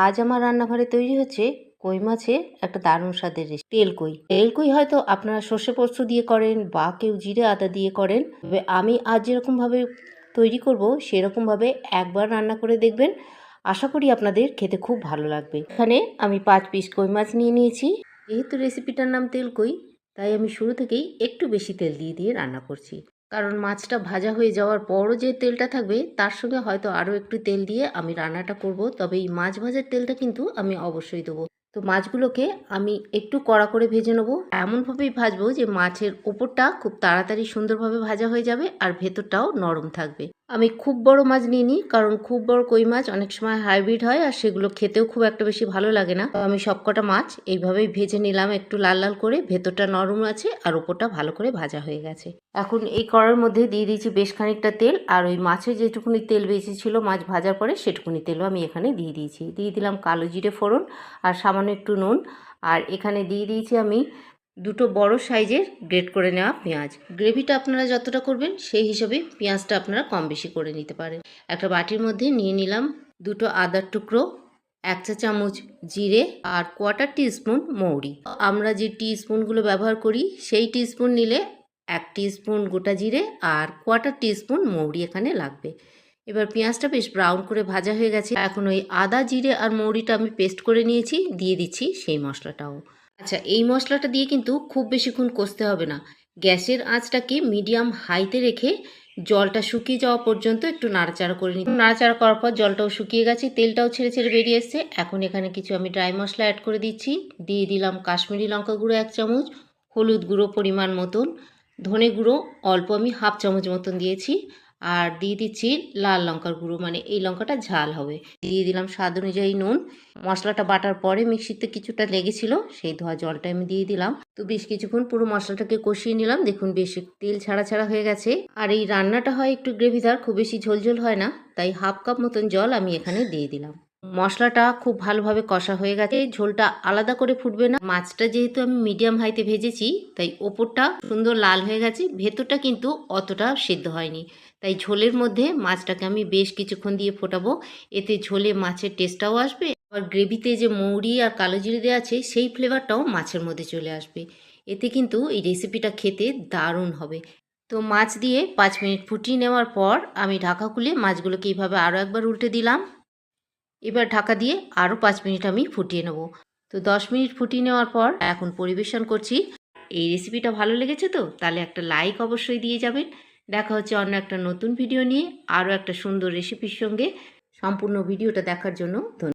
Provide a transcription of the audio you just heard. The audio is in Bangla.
আজ আমার রান্নাঘরে তৈরি হচ্ছে কই মাছের একটা দারুণ স্বাদের রেসিপি। তেলকই হয়তো আপনারা সর্ষে পোস্ত দিয়ে করেন বা কেউ জিরে আদা দিয়ে করেন, তবে আমি আজ যেরকমভাবে তৈরি করব সেরকমভাবে একবার রান্না করে দেখবেন। আশা করি আপনাদের খেতে খুব ভালো লাগবে। এখানে আমি 5 পিস কই মাছ নিয়ে নিয়েছি। যেহেতু রেসিপিটার নাম তেলকই, তাই আমি শুরু থেকেই একটু বেশি তেল দিয়ে রান্না করছি। কারণ মাছটা ভাজা হয়ে যাওয়ার পরও যে তেলটা থাকবে তার সঙ্গে হয়তো আরও একটু তেল দিয়ে আমি রান্নাটা করব, তবে এই মাছ ভাজার তেলটা কিন্তু আমি অবশ্যই দেবো। তো মাছগুলোকে আমি একটু কড়া করে ভেজে নেবো, এমনভাবেই ভাজবো যে মাছের ওপরটা খুব তাড়াতাড়ি সুন্দরভাবে ভাজা হয়ে যাবে আর ভেতরটাও নরম থাকবে। আমি খুব বড় মাছ নিইনি, কারণ খুব বড় কই মাছ অনেক সময় হাইব্রিড হয় আর সেগুলো খেতেও খুব একটা বেশি ভালো লাগে না। আমি সবকটা মাছ এইভাবেই ভেজে নিলাম, একটু লাল লাল করে, ভেতরটা নরম আছে আর ওপরটা ভালো করে ভাজা হয়ে গেছে। এখন এই কড়ার মধ্যে দিয়ে দিয়েছি বেশ খানিকটা তেল, আর ওই মাছের যেটুকুনি তেল বেঁচেছিল মাছ ভাজার পরে সেটুকুনি তেলও আমি এখানে দিয়ে দিয়েছি। দিয়ে দিলাম কালো জিরে ফোড়ন আর সামান্য একটু নুন, আর এখানে দিয়ে দিয়েছি আমি দুটো বড় সাইজের গ্রেট করে নেওয়া পেঁয়াজ। গ্রেভিটা আপনারা যতটা করবেন সেই হিসাবে পেঁয়াজটা আপনারা কম বেশি করে নিতে পারেন। একটা বাটির মধ্যে নিয়ে নিলাম দুটো আদার টুকরো, 1 চা চামচ জিরে আর 1/4 টিস্পুন মৌরি। আমরা যে টিস্পুনগুলো ব্যবহার করি সেই টিস্পুন নিলে 1 টিস্পুন গোটা জিরে আর 1/4 টিস্পুন মৌরি এখানে লাগবে। এবার পেঁয়াজটা বেশ ব্রাউন করে ভাজা হয়ে গেছে। এখন ওই আদা জিরে আর মৌরিটা আমি পেস্ট করে নিয়েছি, দিয়ে দিচ্ছি সেই মশলাটাও। আচ্ছা, এই মশলাটা দিয়ে কিন্তু খুব বেশিক্ষণ কষতে হবে না। গ্যাসের আঁচটাকে মিডিয়াম হাইতে রেখে জলটা শুকিয়ে যাওয়া পর্যন্ত একটু নাড়াচাড়া করে নিই। নাড়াচাড়া করার পর জলটাও শুকিয়ে গেছে, তেলটাও ছেড়ে ছেড়ে বেরিয়ে এসছে। এখন এখানে কিছু আমি ড্রাই মশলা অ্যাড করে দিচ্ছি। দিয়ে দিলাম কাশ্মীরি লঙ্কা গুঁড়ো 1 চামচ, হলুদ গুঁড়ো পরিমাণ মতন, ধনে গুঁড়ো অল্প আমি 1/2 চামচ মতন দিয়েছি, আর দিয়ে দিচ্ছি লাল লঙ্কার গুঁড়ো, মানে এই লঙ্কাটা ঝাল হবে। দিয়ে দিলাম স্বাদ অনুযায়ী নুন। মশলাটা বাটার পরে মিক্সিতে কিছুটা লেগেছিল, সেই ধোয়া জলটা আমি দিয়ে দিলাম। তো বেশ কিছুক্ষণ পুরো মশলাটাকে কষিয়ে নিলাম। দেখুন বেশ তেল ছাড়া ছাড়া হয়ে গেছে। আর এই রান্নাটা হয় একটু গ্রেভিদার, খুব বেশি ঝোলঝোল হয় না, তাই 1/2 কাপ মতন জল আমি এখানে দিয়ে দিলাম। মশলাটা খুব ভালোভাবে কষা হয়ে গেছে, ঝোলটা আলাদা করে ফুটবে না। মাছটা যেহেতু আমি মিডিয়াম হাইতে ভেজেছি, তাই ওপরটা সুন্দর লাল হয়ে গেছে, ভেতরটা কিন্তু অতটা সিদ্ধ হয়নি। তাই ঝোলের মধ্যে মাছটাকে আমি বেশ কিছুক্ষণ দিয়ে ফোটাবো, এতে ঝোলে মাছের টেস্টটাও আসবে, আর গ্রেভিতে যে মৌরি আর কালো জিরে দেওয়া আছে সেই ফ্লেভারটাও মাছের মধ্যে চলে আসবে। এতে কিন্তু এই রেসিপিটা খেতে দারুণ হবে। তো মাছ দিয়ে 5 মিনিট ফুটিয়ে নেওয়ার পর আমি ঢাকা খুলে মাছগুলোকে এইভাবে আরও একবার উল্টে দিলাম। এবার ঢাকা দিয়ে আরও 5 মিনিট আমি ফুটিয়ে নেব। তো 10 মিনিট ফুটিয়ে নেওয়ার পর এখন পরিবেশন করছি। এই রেসিপিটা ভালো লেগেছে তো তাহলে একটা লাইক অবশ্যই দিয়ে যাবেন। দেখা হচ্ছে অন্য একটা নতুন ভিডিও নিয়ে, আরও একটা সুন্দর রেসিপির সঙ্গে। সম্পূর্ণ ভিডিওটা দেখার জন্য ধন্যবাদ।